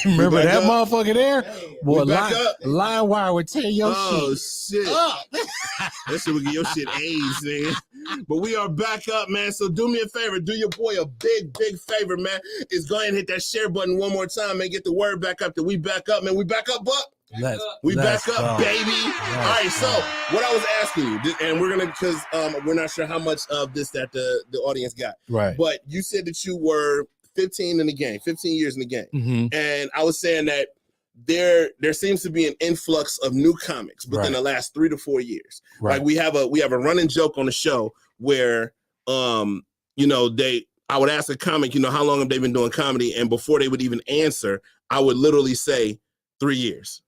Remember that motherfucker there? Boy, LimeWire would tear your shit up. That shit would get your shit AIDS, nigga. But we are back up, man. So do me a favor. Do your boy a big favor, man. Is go ahead and hit that share button one more time and get the word back up that we back up, man. We back up, Buck? We back up, baby. All right, so what I was asking you, and we're going to, because we're not sure how much of this that the audience got. Right. But you said that you were 15 in the game, 15 years in the game. Mm-hmm. And I was saying that there seems to be an influx of new comics within the last 3 to 4 years. Right. Like we have a running joke on the show where you know, I would ask a comic, you know, how long have they been doing comedy? And before they would even answer, I would literally say 3 years.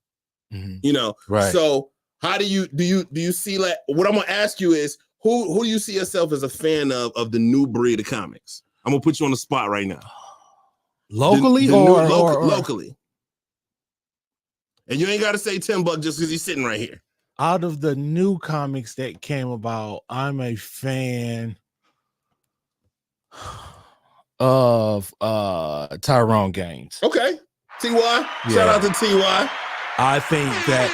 Mm-hmm. You know, so how do you see, like, what I'm gonna ask you is who do you see yourself as a fan of the new breed of comics? I'm gonna put you on the spot right now. Locally locally. And you ain't gotta say Tim Buck just because he's sitting right here. Out of the new comics that came about, I'm a fan of Tyrone Gaines. Okay. T.Y. Shout out to T.Y. I think that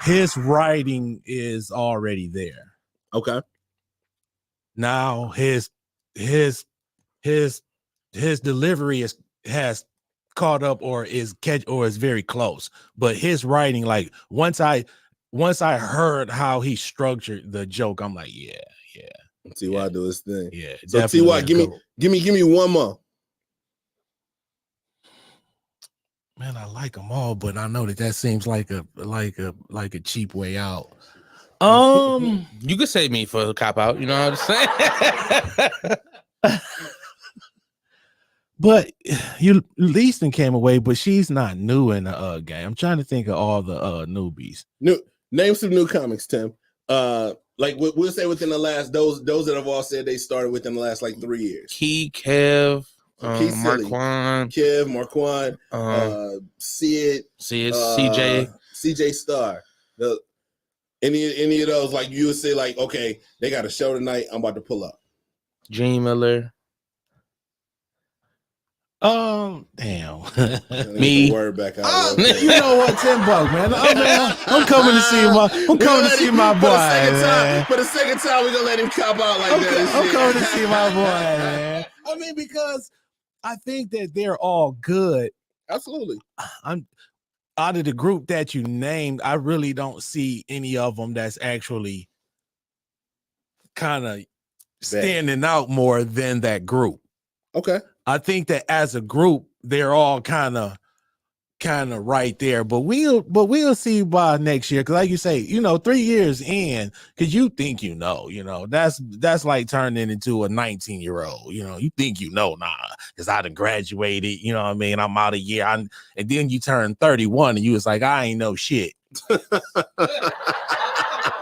his writing is already there. Okay. Now his delivery has caught up or is very close. But his writing, like once I heard how he structured the joke, I'm like, yeah. T.Y. do his thing. Yeah. So T.Y. give me one more. Man, I like them all, but I know that seems like a cheap way out. You could save me for a cop out, you know what I'm saying? But Leaston came away, but she's not new in the game. I'm trying to think of all the newbies. Name some new comics, Tim. Like we'll say within the last those that have all said they started within the last like 3 years. Kev. Marquand, Kev, Marquand, Sid, CJ Star. Any of those, like you would say, like, okay, they got a show tonight, I'm about to pull up. Gene Miller. Damn. Me. Word back out. You know what, Tim Buck, man. I'm coming to see my boy. For the second time, we're gonna let him cop out like that. I'm coming to see my boy, man. I mean, because I think that they're all good. Absolutely. I'm out of the group that you named, I really don't see any of them that's actually kind of standing out more than that group. Okay. I think that as a group, they're all kind of right there, but we'll see by next year. Because like you say, 3 years in, because you think that's like turning into a 19-year-old. You think because I done graduated. You know what I mean? I'm out a year, and then you turn 31, and you was like, I ain't know shit.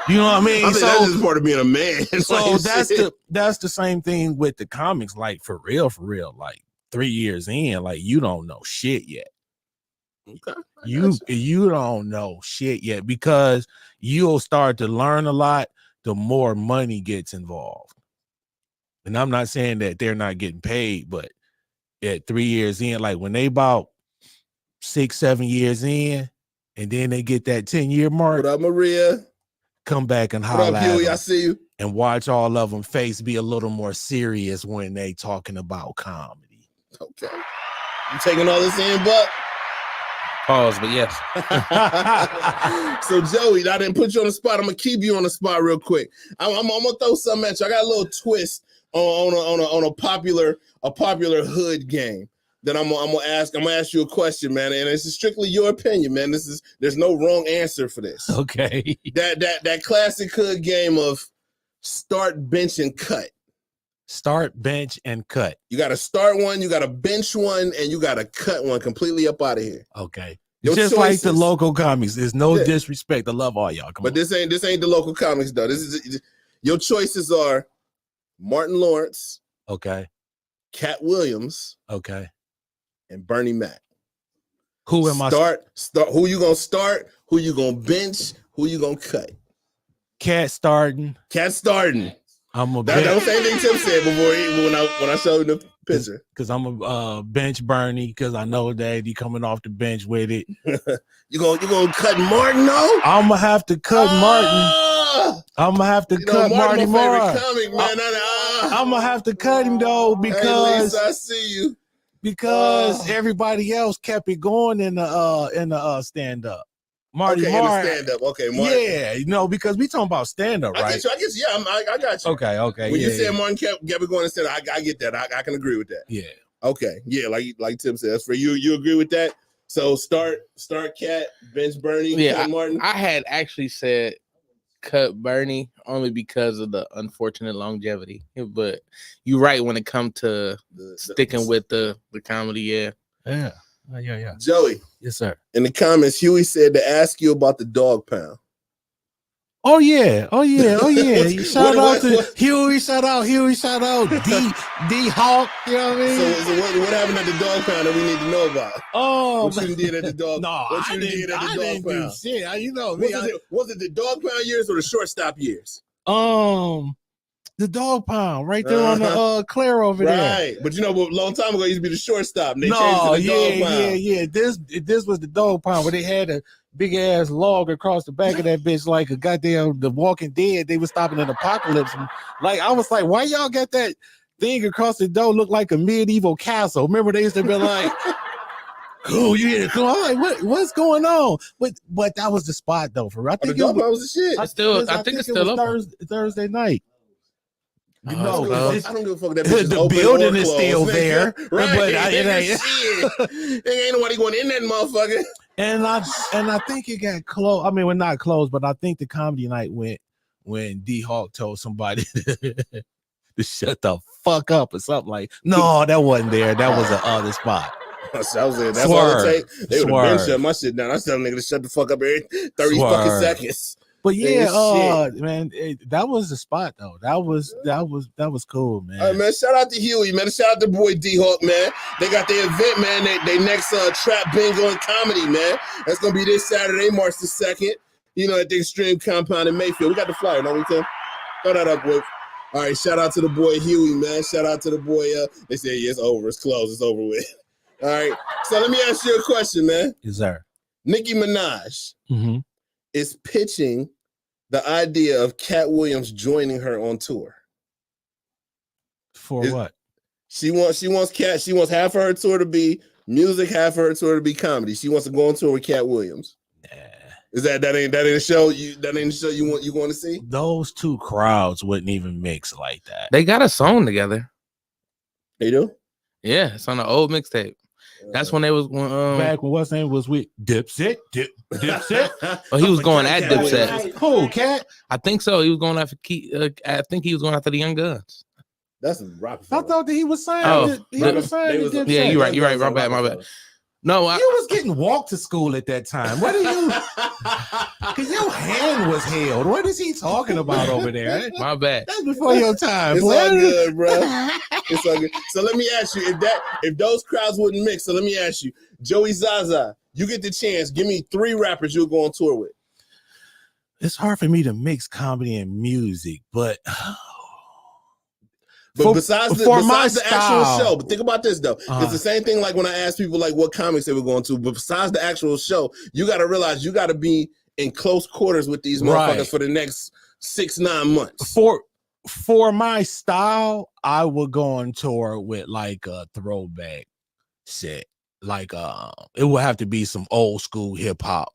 You know what I mean? So that's just part of being a man. So that's the same thing with the comics. Like for real. Like 3 years in, like you don't know shit yet. Okay. You don't know shit yet because you'll start to learn a lot the more money gets involved. And I'm not saying that they're not getting paid, but at 3 years in, like when they about 6-7 years in, and then they get that 10-year mark. What up, Maria? Come back and holler at Huey? I see you. And watch all of them face be a little more serious when they talking about comedy. Okay. You taking all this in, Buck? Pause, but yes. So Joey, I didn't put you on the spot. I'm gonna keep you on the spot real quick. I'm gonna throw something at you. I got a little twist on a popular hood game that I'm gonna ask you a question, man, and it's strictly your opinion, man. There's no wrong answer for this. Okay. That classic hood game of start, bench, and cut. Start, bench, and cut. You got to start one, you got to bench one, and you got to cut one completely up out of here. Okay. Your just choices. Like the local comics. There's no disrespect. I love all y'all. This ain't the local comics though. Your choices are Martin Lawrence. Okay. Cat Williams. Okay. And Bernie Mac. Who am I? Start. Who you gonna start? Who you gonna bench? Who you gonna cut? Cat starting. Cat starting. I'm a that was the same thing Tim said before when I showed him the picture? Because I'm a bench Bernie. Because I know that he coming off the bench with it. You gonna cut Martin though? I'm gonna have to cut Martin. Ah! I'm gonna have to You know, cut Marty Martin, my favorite Moore. comic, man. I'm gonna have to cut him though Hey, because Lisa, I see you. everybody else kept it going in the stand up. Marty Okay, in the Moore. stand up. Okay, Martin. Yeah, because we talking about stand up, right? I get you. Yeah, I got you. Okay. When you said Martin kept it going and said, I get that. I can agree with that. Yeah. Okay. Yeah, like Tim said, that's for you. You agree with that? So start Cat, bench Bernie, Yeah, cut Martin. I had actually said cut Bernie only because of the unfortunate longevity. But you're right when it comes to sticking with the comedy. Yeah. Yeah. Joey. Yes, sir. In the comments, Huey said to ask you about the dog pound. Oh yeah. Shout out to Huey. Shout out D Hawk. You know what I mean? So what happened at the dog pound that we need to know about? Oh, What you did at the dog? No, what you I did didn't, at the I dog didn't pound? do shit. You know me. Was it the dog pound years or the shortstop years? The dog pound right there on the Claire over there. Right, but a long time ago it used to be the shortstop. And they changed it to the dog pound. Yeah. This was the dog pound where they had a big ass log across the back of that bitch like a goddamn The Walking Dead. They was stopping an apocalypse. Like I was like, why y'all got that thing across the door look like a medieval castle? Remember they used to be like, cool, you here? Cool. I'm like, what's going on? But that was the spot though. For real. I think the dog pound was the shit. I think it's still up. Thursday night. I don't give a fuck that the building is still there, right? But it ain't nobody going in that motherfucker. And I think it got closed. I mean, we're not closed, but I think the comedy night went when D Hawk told somebody to shut the fuck up or something like. No, that wasn't there. That was the other spot. That's all it takes. They would have been shut my shit down. I tell them nigga to shut the fuck up every 30 fucking seconds. But yeah, man, that was the spot though. That was cool, man. All right, man. Shout out to Huey, man. Shout out to boy D Hawk, man. They got their event, man. They next trap bingo and comedy, man. That's gonna be this Saturday, March the 2nd. At the Extreme Compound in Mayfield. We got the flyer, no, we can throw that up, boy. All right, shout out to the boy Huey, man. Shout out to the boy. They said it's over, it's closed, it's over with. All right, so let me ask you a question, man. Yes, sir. Nicki Minaj. Is pitching the idea of Cat Williams joining her on tour. For what? She wants Cat. She wants half of her tour to be music, half of her tour to be comedy. She wants to go on tour with Cat Williams. Nah. Is that ain't a show you want to see? Those two crowds wouldn't even mix like that. They got a song together. They do? Yeah, it's on an old mixtape. That's when they was back when what's name was with Dipset. Dipset. Oh, he was going at Dipset. Who, Cat? I think so. He was going after I think he was going after the Young Guns. That's Rockefeller. I thought that he was saying Dipset. Yeah, you're right. My bad. No, you was getting walked to school at that time. What are you? Because your hand was held. What is he talking about over there? My bad. That's before your time. It's all good, bro. It's all good. So let me ask you, if those crowds wouldn't mix, so let me ask you, Joey Zsa Zsa, you get the chance. Give me 3 rappers you'll go on tour with. It's hard for me to mix comedy and music, but besides the actual show, but think about this though. It's the same thing like when I ask people like what comics they were going to, but besides the actual show, you got to realize you got to be in close quarters with these motherfuckers for the next 6-9 months. For my style, I would go on tour with like a throwback set. Like it would have to be some old school hip hop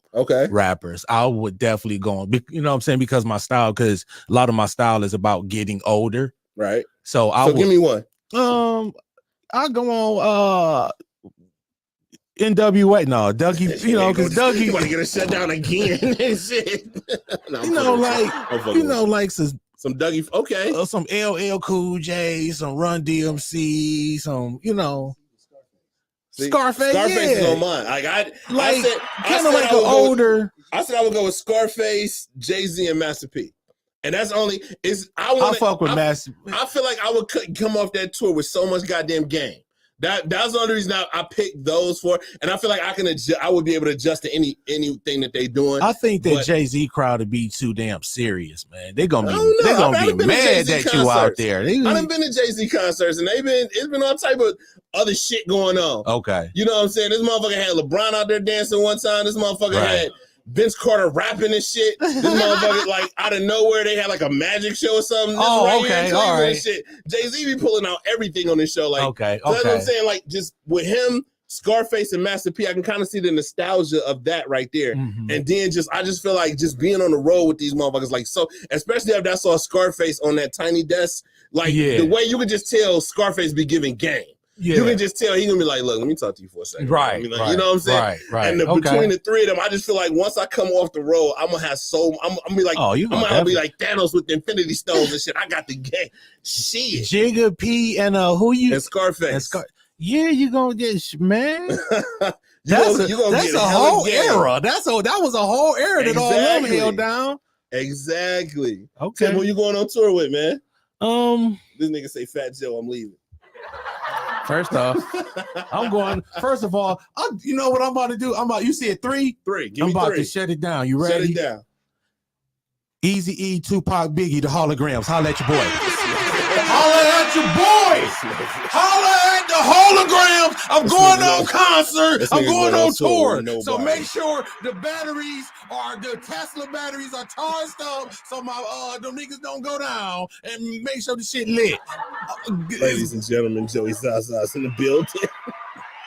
rappers. I would definitely go on, you know what I'm saying, because my style, because a lot of my style is about getting older. Right. So give me one. I'll go on NWA. No, Dougie, because Dougie you want to get a shutdown again and shit. like some Dougie, some LL Cool J, some Run DMC, some Scarface. Scarface is on mine. I said I would go with Scarface, Jay-Z, and Master P. And that's only I fuck with Master. I feel like I would come off that tour with so much goddamn game. That's the only reason I picked those for, and I feel like I would be able to adjust to anything that they doing. I think that Jay-Z crowd would be too damn serious, man. They're gonna be be mad at you out there. I done been to Jay-Z concerts, and it's been all type of other shit going on. Okay. You know what I'm saying? This motherfucker had LeBron out there dancing one time. This motherfucker had Vince Carter rapping and shit. This motherfucker, like, out of nowhere, they had like a magic show or something. Okay, all right. Shit. Jay-Z be pulling out everything on this show. Like, okay. So that's what I'm saying. Like, just with him, Scarface and Master P, I can kind of see the nostalgia of that right there. Mm-hmm. And then I just feel like just being on the road with these motherfuckers, like, so, especially after I saw Scarface on that tiny desk, like, the way you could just tell Scarface be giving game. Yeah. You can just tell he's gonna be like, look, let me talk to you for a second. Right. I mean, like, you know what I'm saying? Right. And between the three of them, I just feel like once I come off the road, I'm gonna have I'm gonna be like, I'm gonna be like Thanos with the Infinity Stones and shit. I got the game. Shit. Jigga P and and Scarface. Yeah, you gonna get man. That's a whole era. That was a whole era that all them held down. Exactly. Okay. Tim, who you going on tour with, man? This nigga say Fat Joe, I'm leaving. First off, I'm going. First of all, you know what I'm about to do? You said 3? 3. I'm about to shut it down. You ready? Shut it down. Eazy-E, Tupac, Biggie, the holograms. Holla at your boy. Holla at your boy. Holla at the holograms. I'm going on concert. I'm going on tour. So make sure the batteries the Tesla batteries are charged up so my them niggas don't go down, and make sure the shit lit. Ladies and gentlemen, Joey Zsa Zsa's in the building.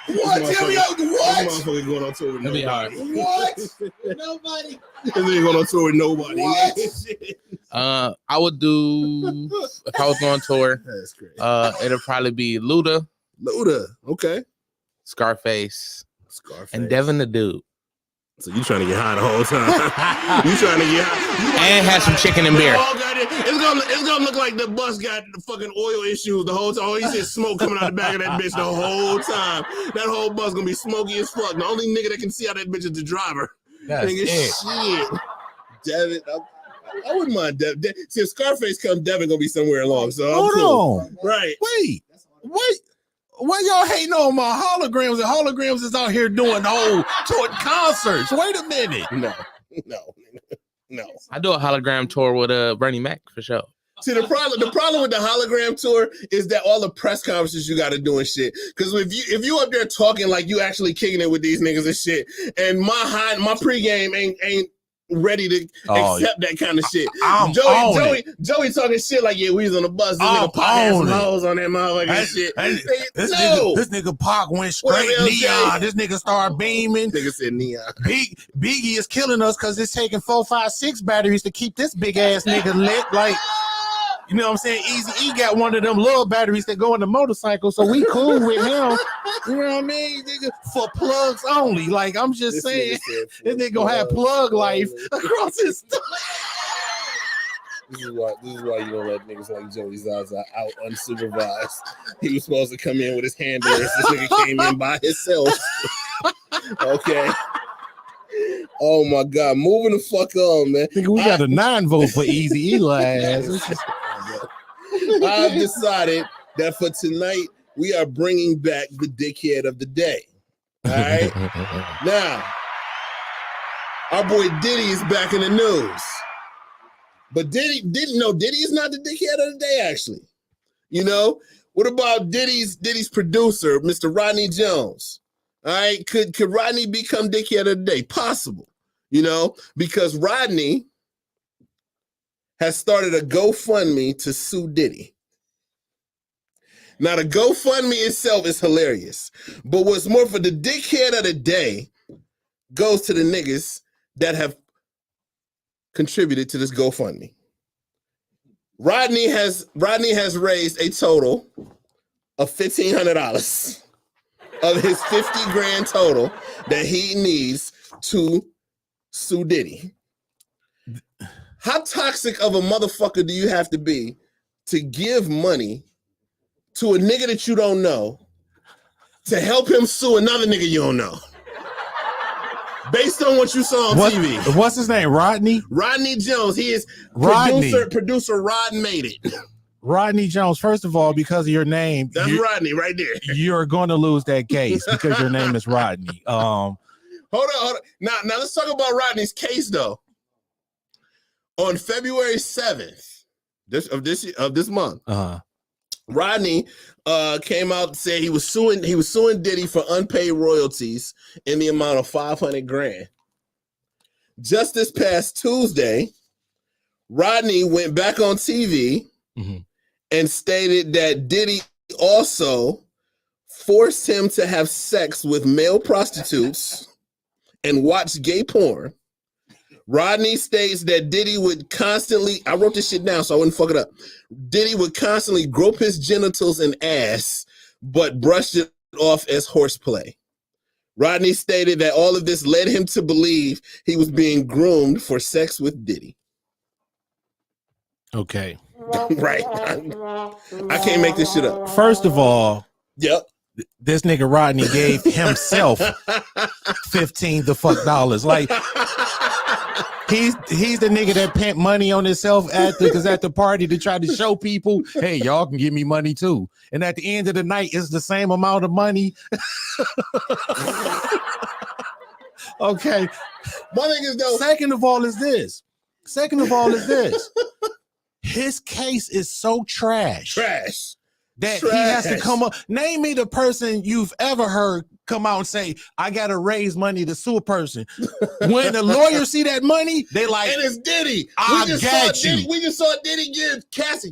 What? Tell me what? This motherfucker going on tour with nobody. What? Nobody. This nigga going on tour with nobody. What? I would do if I was going tour. That's great. It'll probably be Luda, okay. Scarface, and Devin the Dude. So you trying to get high the whole time? You trying to get high? And have some chicken and beer. It's gonna look like the bus got the fucking oil issues the whole time. Oh, he said smoke coming out the back of that bitch the whole time. That whole bus gonna be smoky as fuck. The only nigga that can see out that bitch is the driver. That's shit. Devin, I wouldn't mind Devin. See, if Scarface comes, Devin gonna be somewhere along. So hold on, right? Wait. Why y'all hating on my holograms? And holograms is out here doing the whole tour concerts. Wait a minute. No. I do a hologram tour with Bernie Mac for sure. See, the problem with the hologram tour is that all the press conferences you got to do and shit. Because if you up there talking like you actually kicking it with these niggas and shit, and my pregame ain't ready to accept that kind of shit. Joey talking shit like, yeah, we was on the bus. This nigga Pac had some hoes on that motherfucking shit. This nigga Pac went straight neon. This nigga started beaming. Nigga said neon. Biggie is killing us because it's taking 4, 5, 6 batteries to keep this big ass nigga lit. Like, you know what I'm saying? Eazy-E got one of them little batteries that go in the motorcycle, so we cool with him. You know what I mean? Nigga, for plugs only. Like, I'm just saying, this nigga gonna have plug life across his stomach. This is why you don't let niggas like Joey Zsa Zsa out unsupervised. He was supposed to come in with his handlers. This nigga came in by himself. Okay. Oh my God, moving the fuck on, man. Nigga, we got a 9 vote for Eazy-E last. I've decided that for tonight, we are bringing back the dickhead of the day. All right? Now, our boy Diddy is back in the news. But Diddy is not the dickhead of the day, actually. You know? What about Diddy's producer, Mr. Rodney Jones? All right? Could Rodney become dickhead of the day? Possible. You know? Because Rodney has started a GoFundMe to sue Diddy. Now, the GoFundMe itself is hilarious. But what's more, for the dickhead of the day goes to the niggas that have contributed to this GoFundMe. Rodney has raised a total of $1,500 of his $50,000 total that he needs to sue Diddy. How toxic of a motherfucker do you have to be to give money to a nigga that you don't know to help him sue another nigga you don't know? Based on what you saw on TV. What's his name? Rodney? Rodney Jones. He is Rodney. Producer Rod made it. Rodney Jones, first of all, because of your name, That's Rodney right there. You're going to lose that case because your name is Rodney. Hold on. Now let's talk about Rodney's case though. On February 7th of this month, Rodney came out and said he was suing Diddy for unpaid royalties in the amount of $500,000. Just this past Tuesday, Rodney went back on TV and stated that Diddy also forced him to have sex with male prostitutes and watch gay porn. Rodney states that Diddy would constantly, I wrote this shit down so I wouldn't fuck it up. Diddy would constantly grope his genitals and ass, but brushed it off as horseplay. Rodney stated that all of this led him to believe he was being groomed for sex with Diddy. Okay. Right. I can't make this shit up. First of all, yep. This nigga Rodney gave himself $15 Like he's the nigga that pent money on himself at the party to try to show people, hey, y'all can give me money too. And at the end of the night, it's the same amount of money. Okay. My thing is though. Second of all is this. His case is so trash. That he has to come up. Name me the person you've ever heard come out and say, I gotta raise money to sue a person. When the lawyers see that money, they like, and it's Diddy. We just saw Diddy gave Cassie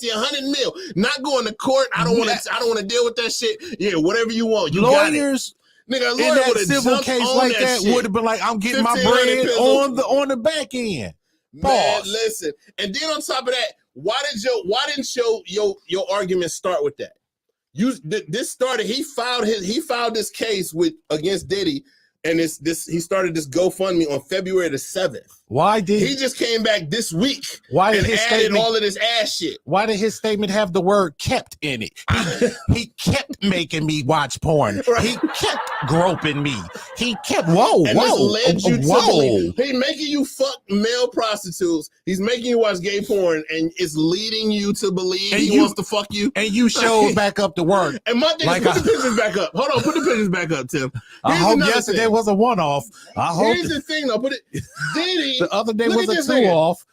$100 million. Not going to court. I don't want to deal with that shit. Yeah, whatever you want. You lawyers. Nigga, a in lawyer that civil case like that would have been like, I'm getting my bread on the back end. Man, listen. And then on top of that, why didn't your argument start with that? This started. He filed this case against Diddy, and he started this GoFundMe on February the 7th. Why did he just came back this week? Why did his statement all of this ass shit? Why did his statement have the word "kept" in it? He kept making me watch porn. Right. He kept groping me. He kept He's making you fuck male prostitutes. He's making you watch gay porn, and it's leading you to believe he wants to fuck you. And you showed back up to work. And my thing is, put the pictures back up. Hold on, put the pictures back up, Tim. I hope yesterday was a one-off. Here's the thing, though. Diddy. The other day was a two-off.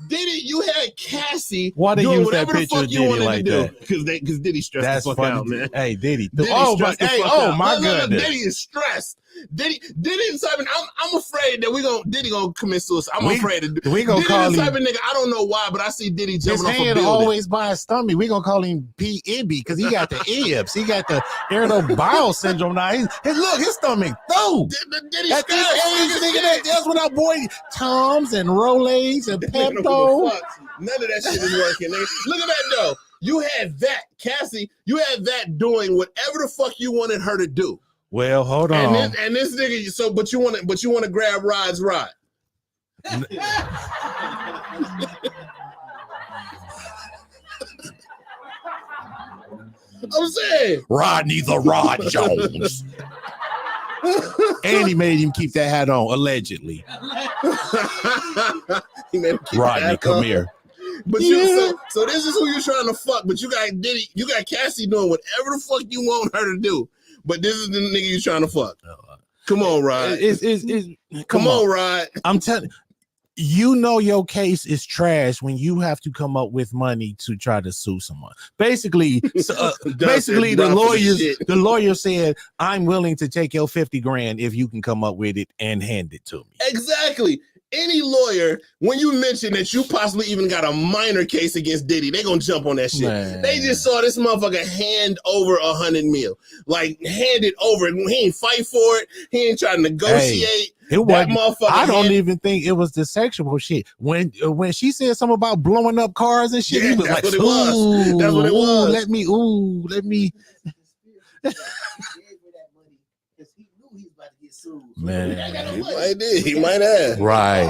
Diddy, you had Cassie. Why they use that picture of Diddy like that? Because Diddy stressed the fuck out, man. Hey, Diddy. My goodness. Diddy is stressed. Diddy is type of, I'm afraid that Diddy gonna commit suicide. Afraid of we gonna Diddy call the him. Type of nigga, I don't know why, but I see Diddy jumping off a building. Always by his stomach. We gonna call him PNB because he got the IBS. He got the irritable bowel syndrome now. His stomach through. At this age, nigga, that's what our boy Toms and Rolaids and Pepto. None of that shit is working, nigga. Look at that though. You had that, Cassie. You had that doing whatever the fuck you wanted her to do. Well, hold on. And this nigga, but you want to grab Rod's rod. I'm saying Rodney the Rod Jones. And he made him keep that hat on, allegedly. Rodney, come here. But so this is who you're trying to fuck, but you got Diddy, you got Cassie doing whatever the fuck you want her to do. But this is the nigga you trying to fuck. Come on, Rod. Come on, Rod. I'm telling you, your case is trash when you have to come up with money to try to sue someone. Basically, the lawyer said, "I'm willing to take your $50,000 if you can come up with it and hand it to me." Exactly. Any lawyer, when you mention that you possibly even got a minor case against Diddy, they gonna jump on that shit. Man. They just saw this motherfucker hand over $100 million, like hand it over. He ain't fight for it. He ain't trying to negotiate. It was. I don't even think it was the sexual shit. When she said something about blowing up cars and shit, he was like, "Ooh, that's what it was. Let me." Man, he might have. Right.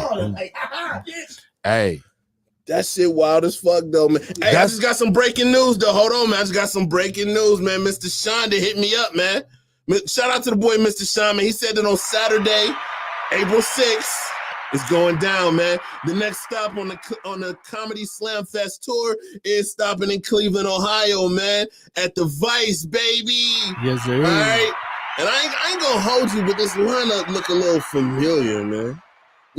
Hey, that shit wild as fuck though, man. Hey, I just got some breaking news though. Hold on, man. I just got some breaking news, man. Mr. Sean hit me up, man. Shout out to the boy, Mr. Sean, man. He said that on Saturday, April 6th, It's going down, man. The next stop on the Comedy Slam Fest tour is stopping in Cleveland, Ohio, man, at the Vice, baby. Yes, sir. All right. And I ain't gonna hold you, but this lineup look a little familiar, man.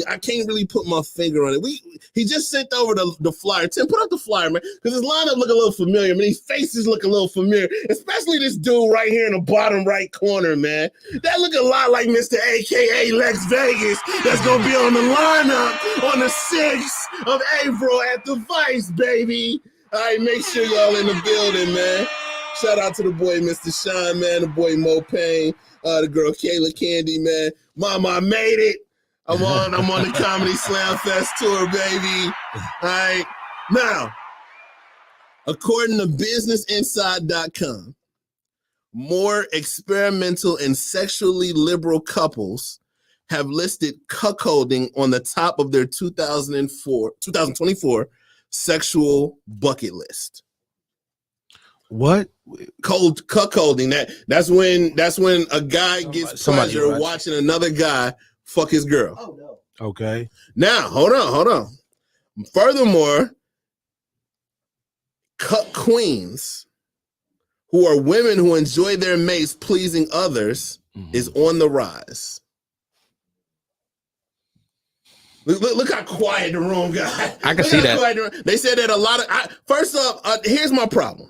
I can't really put my finger on it. He just sent over the flyer. Tim, put up the flyer, man, because his lineup look a little familiar. I mean, these faces look a little familiar, especially this dude right here in the bottom right corner, man. That look a lot like Mr. AKA Lex Vegas. That's gonna be on the lineup on the 6th of April at the Vice, baby. All right, make sure y'all in the building, man. Shout out to the boy, Mr. Sean, man, the boy Mo Payne, the girl Kayla Candy, man. Mama, I made it. I'm on the Comedy Slam Fest tour, baby. All right. Now, according to businessinside.com, more experimental and sexually liberal couples have listed cuckolding on the top of their 2024 sexual bucket list. What? Cuckolding. That's when a guy gets pleasure watching another guy fuck his girl. Oh no. Okay. Now, hold on. Furthermore, cuck queens, who are women who enjoy their mates pleasing others, is on the rise. Look how quiet the room got. I can see that. They said that a lot of. First up, here's my problem.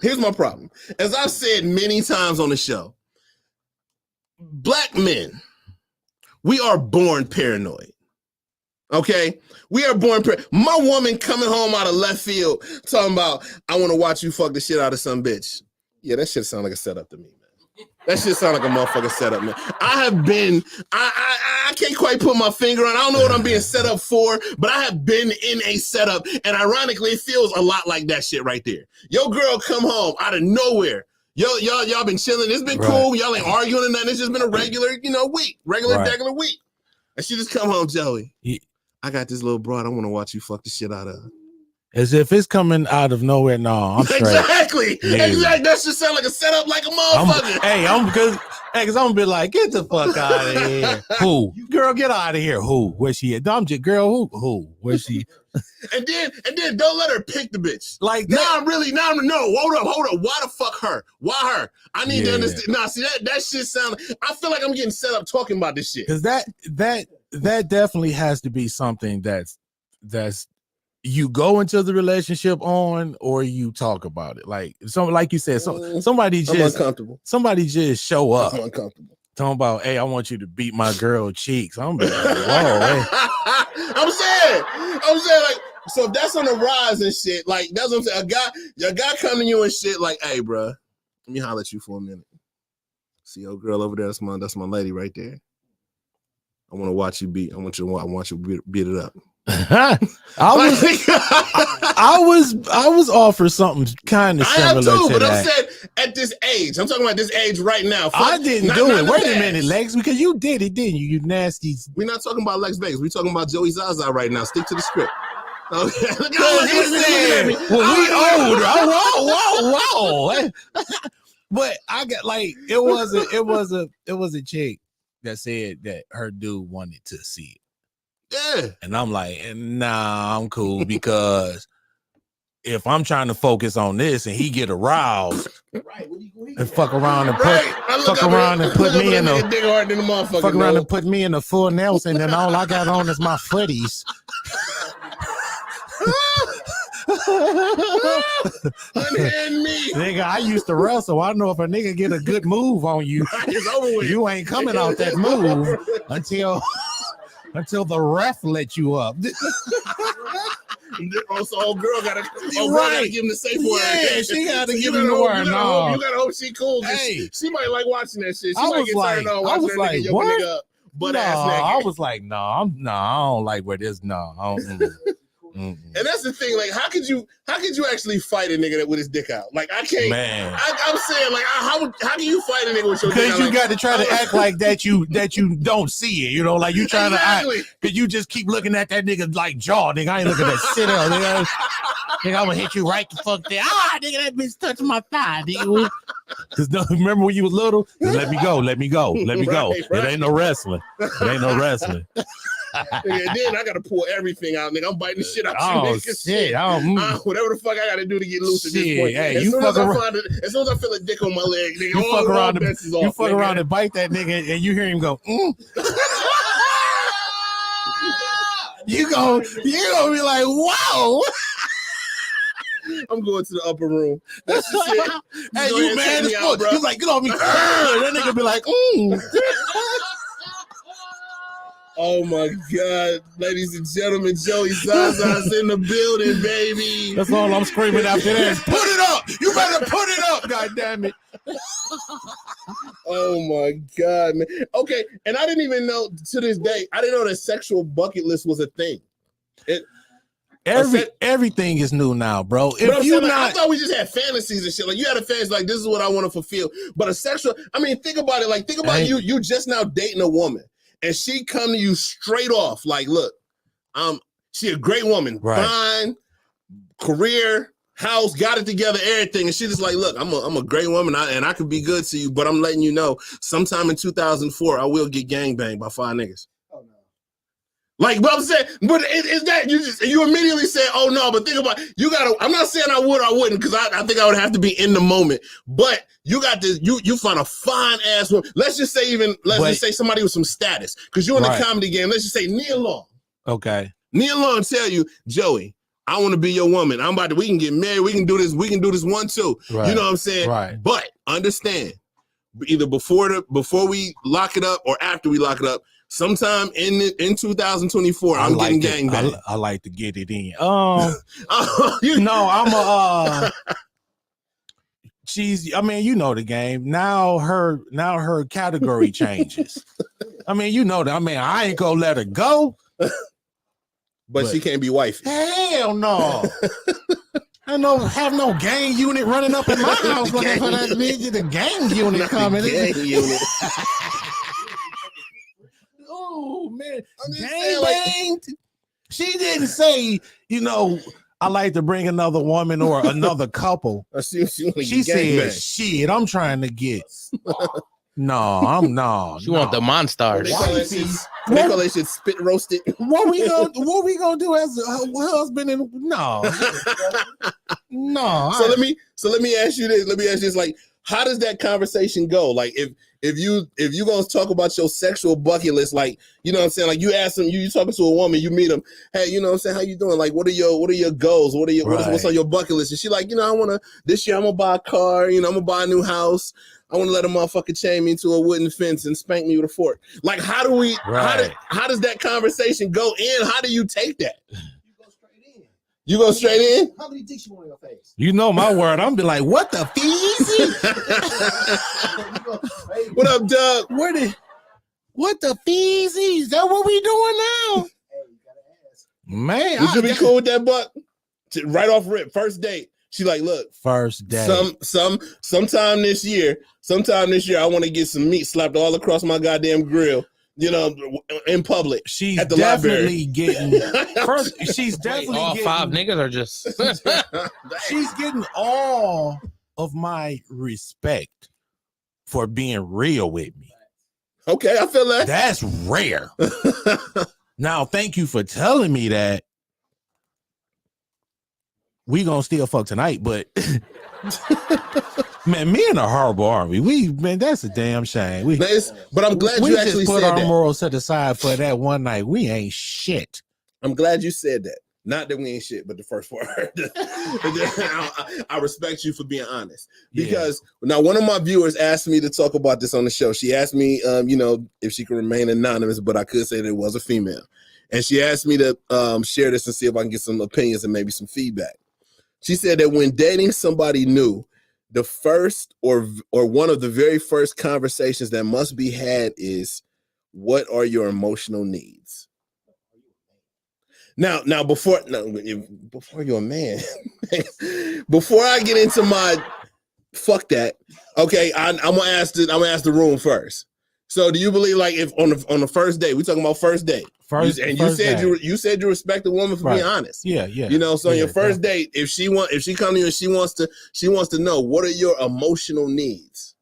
As I've said many times on the show, black men, we are born paranoid. Okay? We are born paranoid. My woman coming home out of left field talking about, I want to watch you fuck the shit out of some bitch. Yeah, that shit sound like a setup to me, man. That shit sound like a motherfucking setup, man. I can't quite put my finger on. I don't know what I'm being set up for, but I have been in a setup, and ironically, it feels a lot like that shit right there. Your girl come home out of nowhere. Y'all been chilling. It's been cool. Y'all ain't arguing or nothing. It's just been a regular, week. Regular week. And she just come home, Joey. I got this little broad. I want to watch you fuck the shit out of her. As if it's coming out of nowhere. No, I'm straight. Exactly. That just sound like a setup like a motherfucker. Cause I'm gonna be like, get the fuck out of here. Who? Girl, get out of here. Who? Where's she at? I'm just girl, who? Where's she? and then don't let her pick the bitch. Like no, hold up. Why the fuck her? Why her? I need to understand. Nah, see that shit sound. I feel like I'm getting set up talking about this shit. Cause that definitely has to be something that's you go into the relationship on, or you talk about it. Like you said, somebody just show up. I'm uncomfortable. Talking about, hey, I want you to beat my girl cheeks. I'm like, whoa. Hey. I'm saying, like, so if that's on the rise and shit, like that's what I'm saying. A guy come to you and shit, like, hey, bro, let me holler at you for a minute. See your girl over there? That's my lady right there. I want to watch you beat. I want you to beat it up. I was offered something kind of similar. I am too, but that. I'm saying at this age. I'm talking about this age right now. I didn't do it. Wait a minute, Lex, because you did it, didn't you? You nasty. We're not talking about Lex Vegas. We're talking about Joey Zsa Zsa right now. Stick to the script. Okay. Well, we older. Whoa. But I got like it was a chick that said that her dude wanted to see it. Yeah. And I'm like, nah, I'm cool, because if I'm trying to focus on this and he get aroused and fuck around and put me in a full Nelson, and all I got on is my footies. Nigga, I used to wrestle. I know if a nigga get a good move on you, you ain't coming out that move until the ref let you up. So old girl gotta give him the safe word. Yeah, she gotta give him the word. No, you gotta hope she cool. Hey, she might like watching that shit. She I might was get like, turned on watching that nigga yoke a nigga up. Butt ass nigga. I was like, I don't like where this. And that's the thing. Like, how could you actually fight a nigga with his dick out? Like, I can't. Man, I'm saying, like, how can you fight a nigga with your dick out? Because you got to try to act like that you don't see it. You know, like you trying to act. Because you just keep looking at that nigga like jaw. Nigga, I ain't looking at shit else. Nigga, I'm gonna hit you right the fuck there. Nigga, that bitch touching my thigh. Nigga. Because remember when you was little? Let me go. Right. It ain't no wrestling. Nigga, and then I gotta pull everything out, nigga. I'm biting the shit out you Oh niggas. shit! Whatever the fuck I gotta do to get loose at this Shit, point. hey, as you soon as fuck I around- find it, as soon as I feel a dick on my leg, nigga, You fuck around, bets is off, you fuck nigga. around and bite that nigga, and you hear him go. You gonna be like, wow. I'm going to the upper room. That's the shit. Hey, Go ahead you and mad take as me fuck? out, bro. He's like, get off me. That nigga be like, Oh my God, ladies and gentlemen, Joey Zsa Zsa's in the building, baby. That's all I'm screaming after that. Put it up. You better put it up, God damn it. Oh my God, man. Okay, and I didn't even know to this day, I didn't know that sexual bucket list was a thing. Everything is new now, bro. But If I'm you saying, like, not, I thought we just had fantasies and shit. Like you had a fantasy, like this is what I want to fulfill. But a sexual, I mean, think about it. Like think about you just now dating a woman, and she come to you straight off, like, look, she a great woman, fine, career, house, got it together, everything, and she just like, look, I'm a great woman, and I could be good to you, but I'm letting you know, sometime in 2004, I will get gangbanged by 5 niggas. Like, but I'm saying, but is that you immediately say, oh no, but think about you gotta. I'm not saying I would or I wouldn't, because I think I would have to be in the moment. But you got this, you find a fine ass woman. Let's just say just say somebody with some status, because you're in the comedy game. Let's just say Nia Long. Okay. Nia Long tell you, Joey, I want to be your woman. We can get married, we can do this 1 2. Right. You know what I'm saying? Right. But understand, either before we lock it up or after we lock it up. Sometime in 2024, I'm getting gangbanged. I like to get it in. She's. I mean, you know the game. Now her category changes. I mean, you know that. I mean, I ain't gonna let her go. But she can't be wifey. Hell no. I have no gang unit running up in my house looking for that nigga. The gang unit coming. Gang unit. Oh man, gang. She didn't say, I like to bring another woman or another couple. She said, shit, I'm trying to get. No. She want the monsters. They call that shit spit roasted. What we gonna do as a husband and no. So let me ask you this. Like, how does that conversation go? Like, if you gonna talk about your sexual bucket list, like, you know what I'm saying? Like, you ask them, you talking to a woman, you meet them, hey, you know what I'm saying? How you doing? Like, what are your goals? What's on your bucket list? And she like, this year I'm gonna buy a car, I'm gonna buy a new house. I want to let a motherfucker chain me to a wooden fence and spank me with a fork. Like, how does that conversation go in? How do you take that? You go straight in? How many dicks you want in your face? You know my word. I'm be like, what the feezy? What up, Doug? What the feezy? Is that what we doing now? Hey, you gotta ask. Man, would you be cool with that, Buck? Right off rip, first date. She like, look, first day. Sometime this year, I want to get some meat slapped all across my goddamn grill. In public. She's at the definitely library. getting. First, she's definitely all getting, 5 niggas are just. She's getting all of my respect for being real with me. Okay, I feel that. That's rare. Now, thank you for telling me that. We gonna still fuck tonight, but man, me and the horrible army. That's a damn shame. But I'm glad you actually just put said our that. morals to the side for that one night. We ain't shit. I'm glad you said that. Not that we ain't shit, but the first part. I respect you for being honest. Because now one of my viewers asked me to talk about this on the show. She asked me, if she could remain anonymous, but I could say that it was a female. And she asked me to share this and see if I can get some opinions and maybe some feedback. She said that when dating somebody new, the first or one of the very first conversations that must be had is, what are your emotional needs? Now before you're a man, before I get into my fuck that, okay, I'm gonna ask the room first. So do you believe, like, if on the first date, we talking about first date, you said you respect a woman for being honest. Yeah. So on your first date, if she come to you and she wants to know, what are your emotional needs?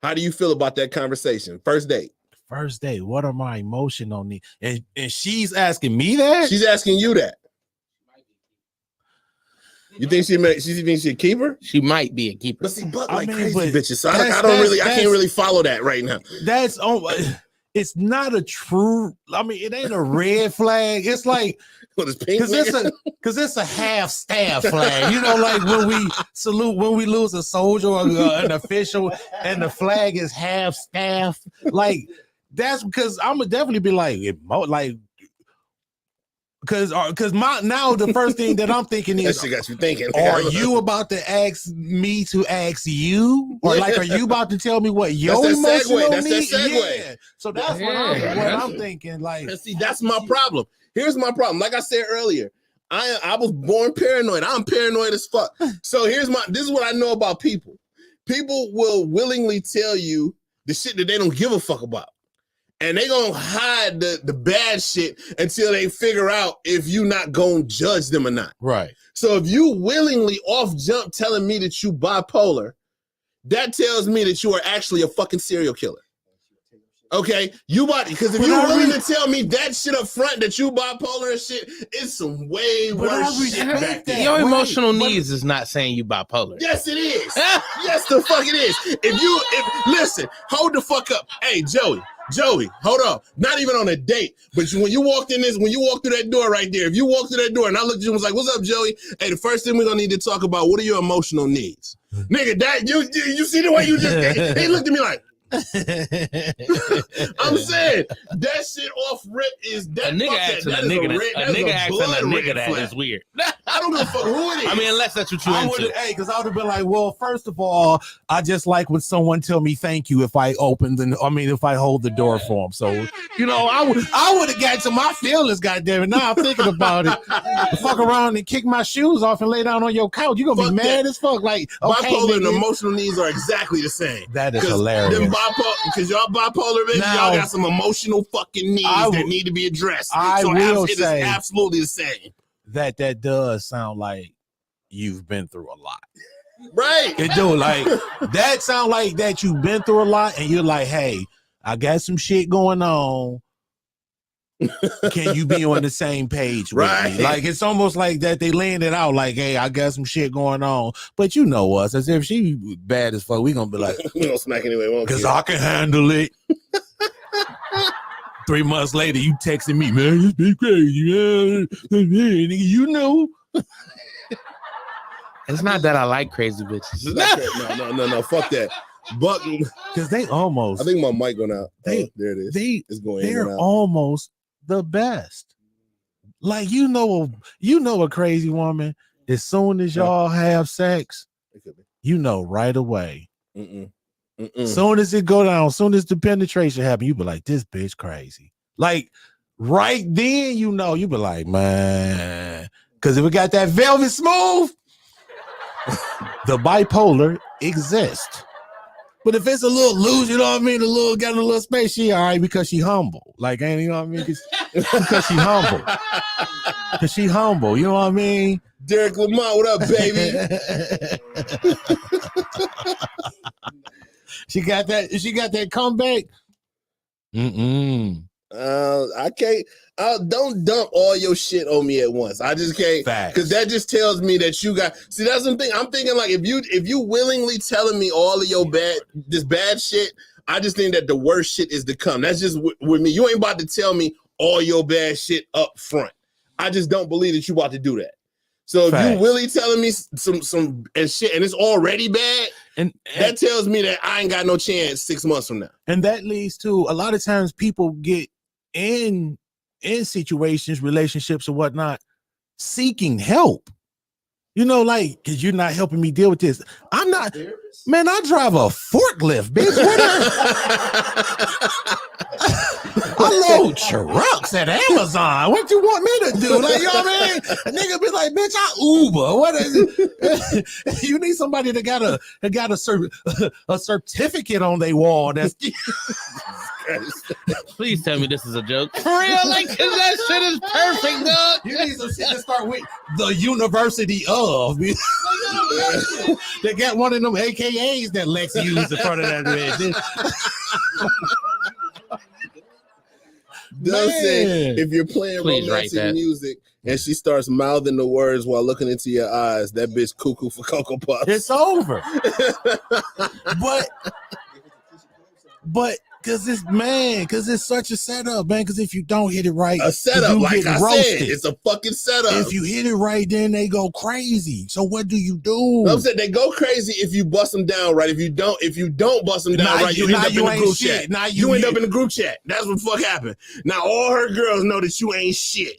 How do you feel about that conversation? First date. first date, what are my emotional needs? And she's asking me that. She's asking you that. You think she thinks she a keeper? She might be a keeper. But see, but I like mean, crazy but bitches. So I that's- can't really follow that right now. That's it's not a true. I mean, it ain't a red flag. It's like What is pink? because it's a half staff flag. You know, like when we salute when we lose a soldier or an official, and the flag is half staff. Like that's because I'm gonna definitely be like. Because my now the first thing that I'm thinking That is, shit got you thinking. are you about to ask me to ask you, or like are you about to tell me what your That's that emotional segue. That's that need? segue. Yeah. So that's what I'm thinking. Like, And see, that's my problem. Here's my problem. Like I said earlier, I was born paranoid. I'm paranoid as fuck. So this is what I know about people. People will willingly tell you the shit that they don't give a fuck about. And they gonna hide the bad shit until they figure out if you not gonna judge them or not. right. So if you willingly off jump telling me that you bipolar, that tells me that you are actually a fucking serial killer. Okay, because if But you're I willing re- to tell me that shit up front that you bipolar and shit, it's some way But I worse shit respect back that. there. Your Right, emotional but- needs is not saying you bipolar. Yes, it is. Yes, the fuck it is. Listen, hold the fuck up. Hey, Joey, hold up. Not even on a date, but when you walked through that door right there, if you walked through that door and I looked at you and was like, "What's up, Joey?" Hey, the first thing we're gonna need to talk about, what are your emotional needs, nigga? That you see the way you just he looked at me like. I'm saying that shit off rip is that A nigga asking a nigga that is weird. I don't give a fuck who it is. I mean, unless that's what you I would, into. because I would have been like, well, first of all, I just like when someone tell me thank you if I if I hold the door for them. So, you know, I would have got to my feelings, goddamn it. Now I'm thinking about it. Fuck around and kick my shoes off and lay down on your couch. You're gonna Fuck be mad that. as fuck. Like, okay, bipolar and nigga. emotional needs are exactly the same. That is hilarious. Because y'all bipolar, bitch, Now, y'all got some emotional fucking needs that need to be addressed. I will it is say absolutely the same. that does sound like you've been through a lot. Right. It do, like that sound like that you've been through a lot and you're like, hey, I got some shit going on. Can you be on the same page with Right. me? Like it's almost like that they laying it out like, hey, I got some shit going on. But you know us, as if she bad as fuck, we gonna be like, We gonna smack anyway, won't because we? I can handle it. 3 months later, you texting me, man, this bitch crazy, man. Nigga, you know. It's not that I like crazy bitches. No, fuck that. But Because they almost, I think my mic went out. They- There it is. they It's going in they're and out. almost the best. Like you know a crazy woman. As soon as y'all have sex, It could be. you know right away. Mm-mm. Soon as it go down, soon as the penetration happen, you be like, this bitch crazy. Like right then, you know, you be like, man, because if we got that velvet smooth, the bipolar exists. But if it's a little loose, you know what I mean? Got a little space, she all right because she humble. Like, ain't you know what I mean? Because she humble. Because she humble, you know what I mean? Derek Lamont, what up, baby? She got that comeback. I can't. Don't dump all your shit on me at once. I just can't, because that just tells me that you got. See, that's the thing. I'm thinking like if you willingly telling me all of your bad shit, I just think that the worst shit is to come. That's just with me. You ain't about to tell me all your bad shit up front. I just don't believe that you about to do that. So if you really telling me some and shit and it's already bad, and that tells me that I ain't got no chance 6 months from now. And that leads to a lot of times people get in situations, relationships or whatnot, seeking help. You know, like, because you're not helping me deal with this. I'm not, man, I drive a forklift, bitch. I load trucks at Amazon. What you want me to do? Like, you know what I mean? A nigga be like, bitch, I Uber. What is it? You need somebody that got a certificate on their wall. That's Please tell me this is a joke. For real, like, cause that shit is perfect, dog. You need some shit to start with the University of. They got one of them AKAs that Lexx used in front of that bitch. Doug said, Man. if you're playing Please write romantic that. music and she starts mouthing the words while looking into your eyes, that bitch cuckoo for Cocoa Puffs. It's over. But because it's such a setup, man. Because if you don't hit it right, A setup, you like get I roasted. said, it's a fucking setup. If you hit it right, then they go crazy. So what do you do? I'm saying they go crazy if you bust them down right. If you don't bust them down right, you end up in the group chat. Now You end up in the group chat. That's what the fuck happened. Now all her girls know that you ain't shit.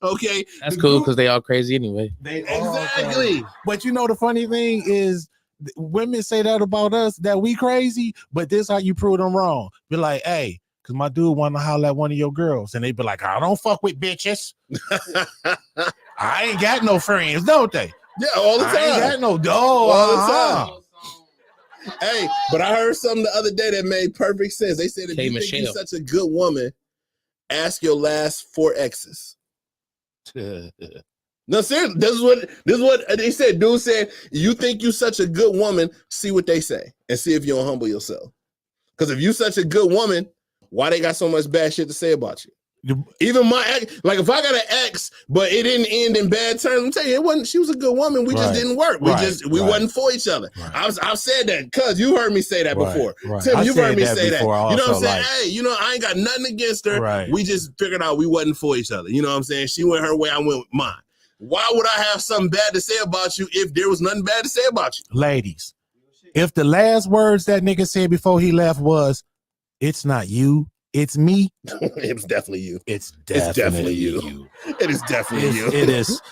Okay, That's cool because they all crazy anyway. Exactly. But you know the funny thing is, women say that about us, that we crazy. But this how you prove them wrong. Be like, hey, because my dude want to holler at one of your girls, and they be like, I don't fuck with bitches. I ain't got no friends, don't they? Yeah, all the time. I ain't got no dog. All the time. Hey, but I heard something the other day that made perfect sense. They said if you think you're such a good woman, ask your last 4 exes. No, seriously, this is what they said. Dude said, you think you such a good woman, see what they say and see if you don't humble yourself. Because if you such a good woman, why they got so much bad shit to say about you? Even my ex, like if I got an ex, but it didn't end in bad terms, I'm telling you, it wasn't. She was a good woman. We just didn't work. We wasn't for each other. Right. I've said that because you heard me say that before. Right. Tim, you've heard me say that. You know what I'm saying? Hey, you know, I ain't got nothing against her. Right. We just figured out we wasn't for each other. You know what I'm saying? She went her way, I went with mine. Why would I have something bad to say about you if there was nothing bad to say about you? Ladies, if the last words that nigga said before he left was, it's not you, it's me. It was definitely you. It's definitely you. It is definitely you. It is.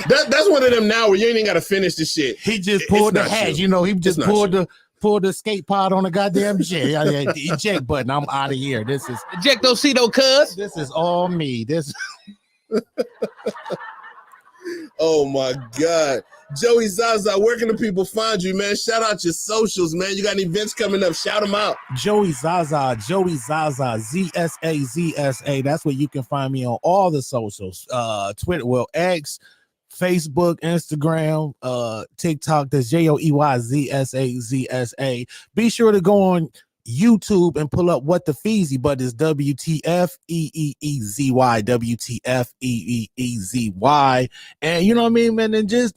That's one of them now where you ain't even got to finish the shit. He just pulled the hatch. You know, he just pulled the escape pod on the goddamn jet. Eject button. I'm out of here. This is Ejectocito, cuz. This is all me. This. Oh my God. Joey Zsa Zsa, where can the people find you, man? Shout out your socials, man. You got any events coming up? Shout them out. Joey Zsa Zsa, ZSA. That's where you can find me on all the socials. Twitter, X, Facebook, Instagram, TikTok. That's JOEYZSA. Be sure to go on YouTube and pull up What the Feezy, but it's WTF WTF. And you know what I mean, man, and just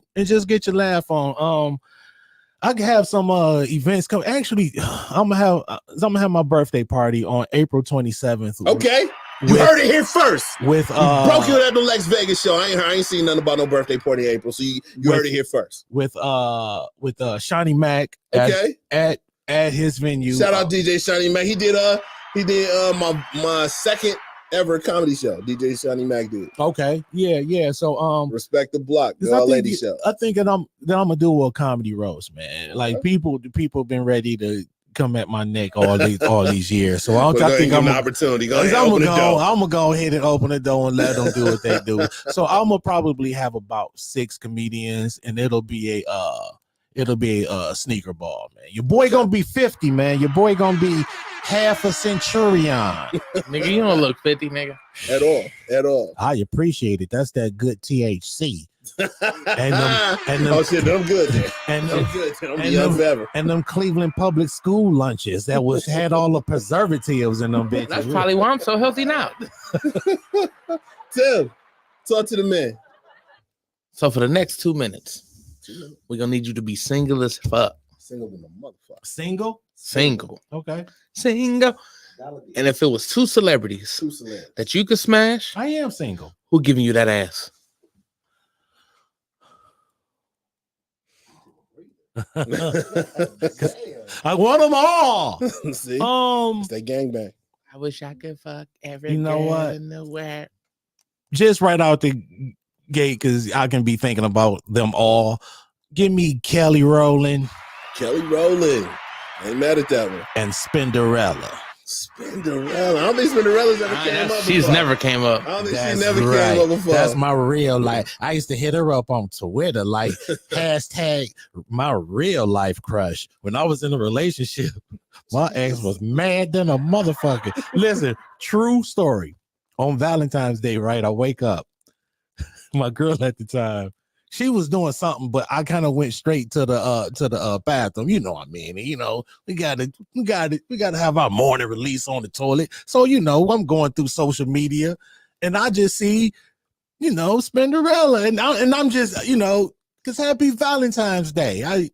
get your laugh on. I can have some events come. Actually, I'm gonna have my birthday party on April 27th. Okay. You heard it here first. With broke you at the Lexx Vegas show. I ain't seen nothing about no birthday party in April. So you heard it here first. With Shawnee Mac at his venue. Shout out DJ Shawnee Mac. He did my second ever comedy show. DJ Shawnee Mac did. Okay. Yeah. So Respect the Block, the all lady show. I think that I'm gonna do a comedy roast, man. Like people been ready to come at my neck all these years. So I think I'm an opportunity. I'm gonna go ahead and open the door and let them do what they do. So I'm gonna probably have about 6 comedians, and it'll be a sneaker ball, man. Your boy gonna be 50, man. Your boy gonna be half a centurion. Nigga, you don't look 50, nigga. At all. I appreciate it. That's that good THC. Them good. And them Cleveland public school lunches that had all the preservatives in them bitches. That's probably why I'm so healthy now. Tim, talk to the man. So for the next 2 minutes, we're gonna need you to be single as fuck. Single than a motherfucker. Single. Okay. Single. And if it was two celebrities that you could smash, I am single. Who giving you that ass? I want them all. See, it's that gangbang. I wish I could fuck every you know girl what? in the world. Just right out the gate, because I can be thinking about them all. Give me Kelly Rowland. Ain't mad at that one. And Spinderella. I don't think Spinderella's ever came up. She's never came up. I don't think she never came up before. That's my real life. I used to hit her up on Twitter, like hashtag my real life crush. When I was in a relationship, my ex was mad than a motherfucker. Listen, true story. On Valentine's Day, right? I wake up. My girl at the time, she was doing something, but I kind of went straight to the bathroom. You know what I mean? And, you know, we gotta have our morning release on the toilet. So, you know, I'm going through social media and I just see, you know, Spinderella, and I'm just, you know, because happy Valentine's Day.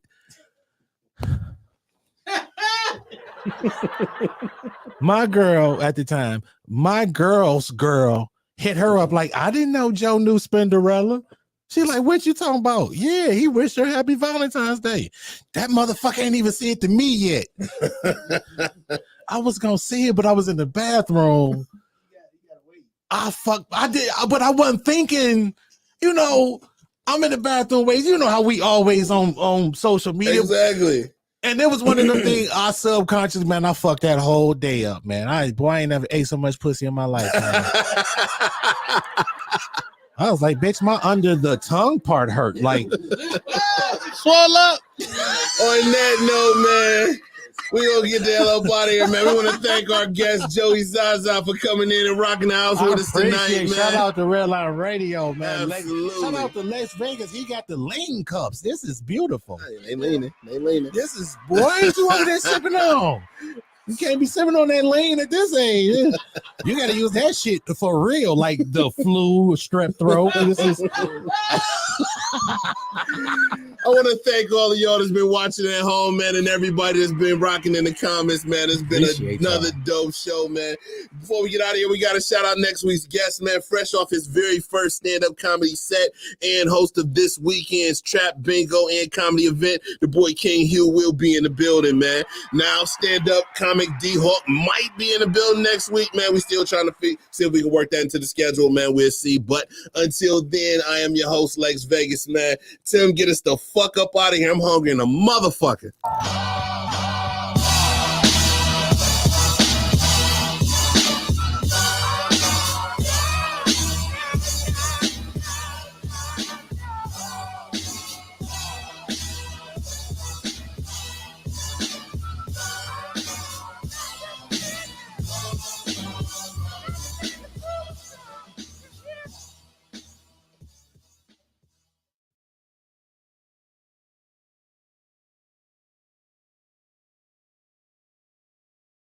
My girl at the time, my girl's girl hit her up like, I didn't know Joe knew Spinderella. She like, what you talking about? Yeah, he wished her happy Valentine's Day. That motherfucker ain't even said it to me yet. I was gonna say it, but I was in the bathroom. I did, but I wasn't thinking, you know, I'm in the bathroom ways. You know how we always on social media. Exactly. And it was one of them things I subconscious, man, I fucked that whole day up, man. I ain't never ate so much pussy in my life, man. I was like, bitch, my under the tongue part hurt. Like, swell up. On that note, man, we gonna get the hell up out of here, man. We want to thank our guest Joey Zsa Zsa for coming in and rocking the house with us tonight, man. Shout out to Red Line Radio, man. Absolutely. Shout out to Las Vegas. He got the lane cups. This is beautiful. They leaning. This is, boy, what you over there sipping on? You can't be sipping on that lane at this age. You got to use that shit for real, like the flu, strep throat. This is. I want to thank all of y'all that's been watching at home, man, and everybody that's been rocking in the comments, man. It's been another dope show, man. Before we get out of here, we got to shout out next week's guest, man, fresh off his very first stand-up comedy set and host of this weekend's Trap Bingo and comedy event. The boy King Hugh will be in the building, man. Now, stand-up comic D-Hawk might be in the building next week, man. We still trying to see if we can work that into the schedule, man. We'll see. But until then, I am your host, Lexx Vegas, man. Tim, get us the fuck up out of here. I'm hungry and a motherfucker.